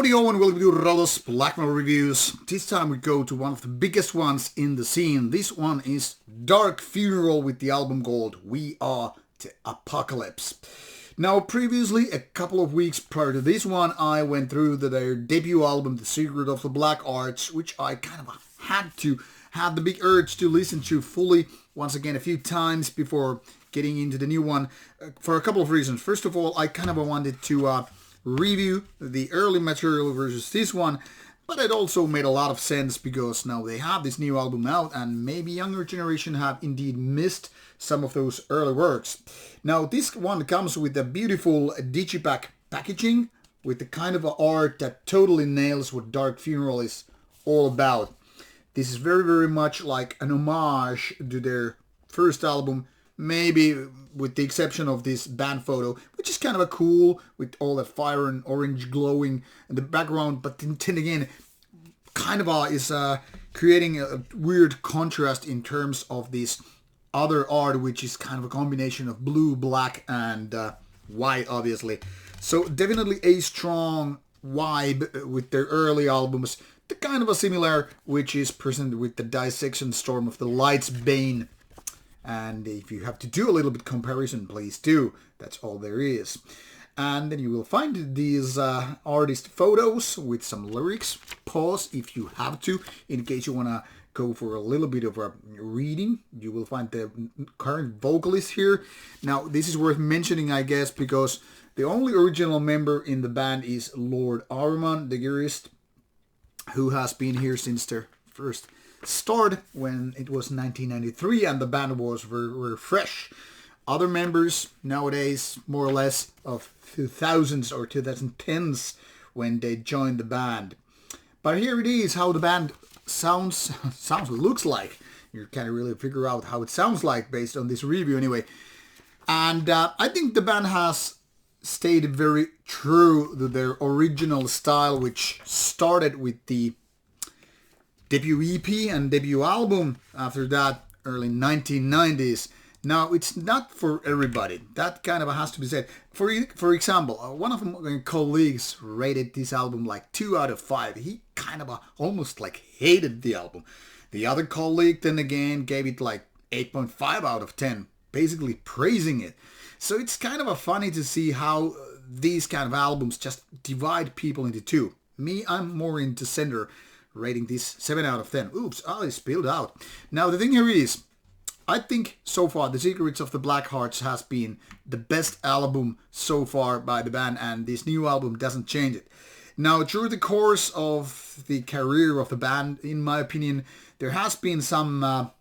Howdy ho and welcome to Rauta's Black Metal Reviews. This time we go to one of the biggest ones in the scene. This one is Dark Funeral with the album called We Are the Apocalypse. Now previously, a couple of weeks prior to this one, I went through their debut album, The Secret of the Black Arts, which I kind of had the big urge to listen to fully once again a few times before getting into the new one for a couple of reasons. First of all, I kind of wanted to review the early material versus this one, but it also made a lot of sense because now they have this new album out and maybe younger generation have indeed missed some of those early works. Now this one comes with a beautiful Digipack packaging with the kind of art that totally nails what Dark Funeral is all about. This is very much like an homage to their first album, maybe with the exception of this band photo, which is kind of a cool with all that fire and orange glowing in the background, but then again kind of is creating a weird contrast in terms of this other art, which is kind of a combination of blue, black and white, obviously. So definitely a strong vibe with their early albums. The kind of a similar which is present with the Dissection Storm of the Light's Bane. And if you have to do a little bit comparison, please do. That's all there is. And then you will find these artist photos with some lyrics. Pause if you have to, in case you want to go for a little bit of a reading. You will find the current vocalist here. Now, this is worth mentioning, I guess, because the only original member in the band is Lord Ahriman, the guitarist, who has been here since their first start when it was 1993 and the band was very fresh. Other members nowadays, more or less of 2000s or 2010s when they joined the band. But here it is how the band looks like. You can't really figure out how it sounds like based on this review anyway. And I think the band has stayed very true to their original style, which started with the debut EP and debut album after that, early 1990s. Now, it's not for everybody. That kind of has to be said. For example, one of my colleagues rated this album like 2 out of 5. He kind of almost like hated the album. The other colleague then again gave it like 8.5 out of 10, basically praising it. So it's kind of funny to see how these kind of albums just divide people into two. Me, I'm more into center, rating this 7 out of 10. Oops, I spilled out. Now the thing here is, I think so far The Secrets of the Black Hearts has been the best album so far by the band, and this new album doesn't change it. Now through the course of the career of the band, in my opinion, there has been some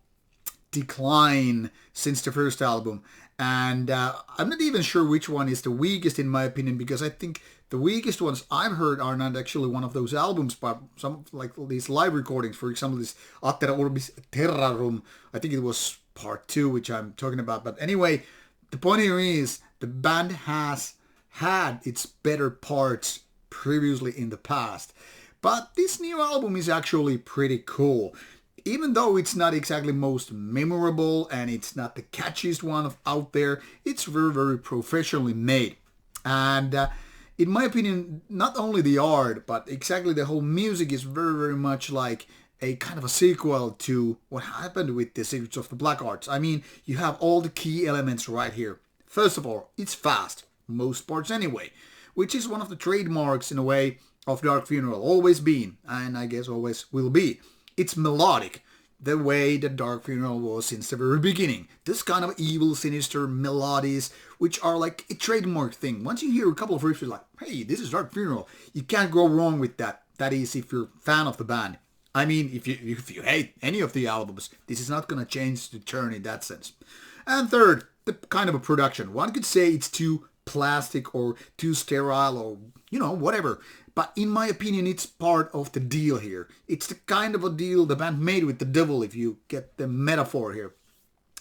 decline since the first album, and I'm not even sure which one is the weakest in my opinion, because I think the weakest ones I've heard are not actually one of those albums, but some like these live recordings. For example, this Atera Orbis Terrarum, I think it was part 2, which I'm talking about. But anyway, the point here is the band has had its better parts previously in the past. But this new album is actually pretty cool. Even though it's not exactly most memorable and it's not the catchiest one out there, it's very professionally made. And in my opinion, not only the art, but exactly the whole music is very much like a kind of a sequel to what happened with The Secrets of the Black Arts. I mean, you have all the key elements right here. First of all, it's fast, most parts anyway, which is one of the trademarks in a way of Dark Funeral, always been, and I guess always will be. It's melodic, the way that Dark Funeral was since the very beginning. This kind of evil, sinister melodies, which are like a trademark thing. Once you hear a couple of riffs, you're like, hey, this is Dark Funeral. You can't go wrong with that. That is if you're a fan of the band. I mean, if you hate any of the albums, this is not going to change the turn in that sense. And third, the kind of a production. One could say it's too plastic or too sterile or, whatever. But in my opinion, it's part of the deal here. It's the kind of a deal the band made with the devil, if you get the metaphor here.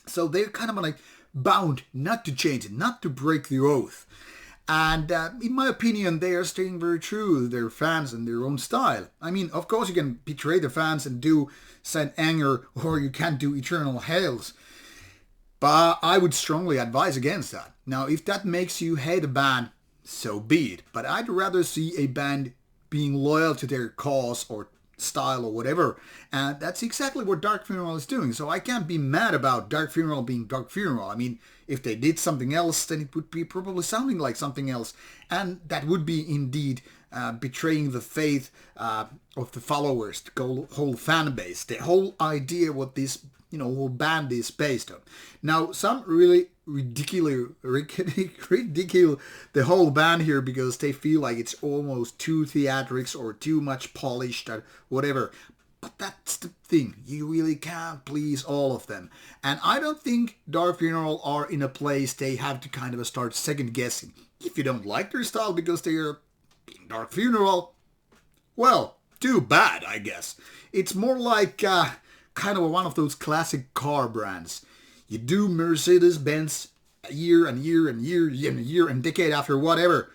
So they're kind of like bound not to change it, not to break the oath. And in my opinion, they are staying very true to their fans and their own style. I mean, of course you can betray the fans and do Saint Anger, or you can do Eternal Hails. But I would strongly advise against that. Now, if that makes you hate a band, so be it. But I'd rather see a band being loyal to their cause or style or whatever. And that's exactly what Dark Funeral is doing. So I can't be mad about Dark Funeral being Dark Funeral. I mean, if they did something else, then it would be probably sounding like something else. And that would be indeed betraying the faith of the followers, the whole fan base, the whole idea what this whole band is based on. Now, some really ridicule the whole band here because they feel like it's almost too theatrics or too much polished or whatever. But that's the thing. You really can't please all of them. And I don't think Dark Funeral are in a place they have to kind of start second guessing. If you don't like their style because they are being Dark Funeral, well, too bad, I guess. It's more like kind of one of those classic car brands. You do Mercedes-Benz year and year and year and year and decade after whatever.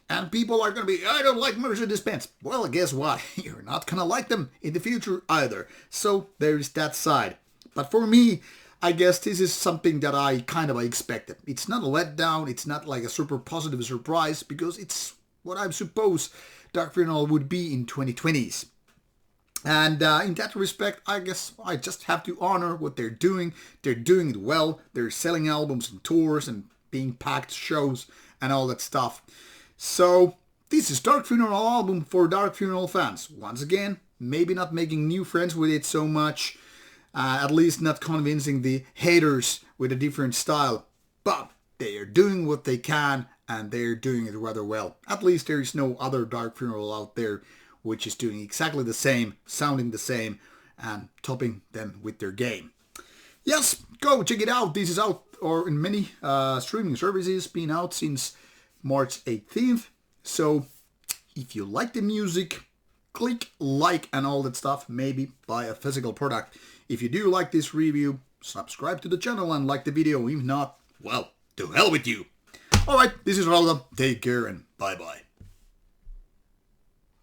And people are going to be, I don't like Mercedes-Benz. Well, guess what? You're not going to like them in the future either. So there's that side. But for me, I guess this is something that I kind of expected. It's not a letdown. It's not like a super positive surprise because it's what I suppose Dark Funeral would be in 2020s. And in that respect, I guess I just have to honor what they're doing. They're doing it well. They're selling albums and tours and being packed shows and all that stuff. So this is Dark Funeral album for Dark Funeral fans. Once again, maybe not making new friends with it so much. At least not convincing the haters with a different style. But they are doing what they can and they're doing it rather well. At least there is no other Dark Funeral out there which is doing exactly the same, sounding the same, and topping them with their game. Yes, go check it out. This is out or in many streaming services, been out since March 18th. So if you like the music, click like and all that stuff, maybe buy a physical product. If you do like this review, subscribe to the channel and like the video. If not, well, to hell with you. Alright, this is Rauta. Take care and bye-bye.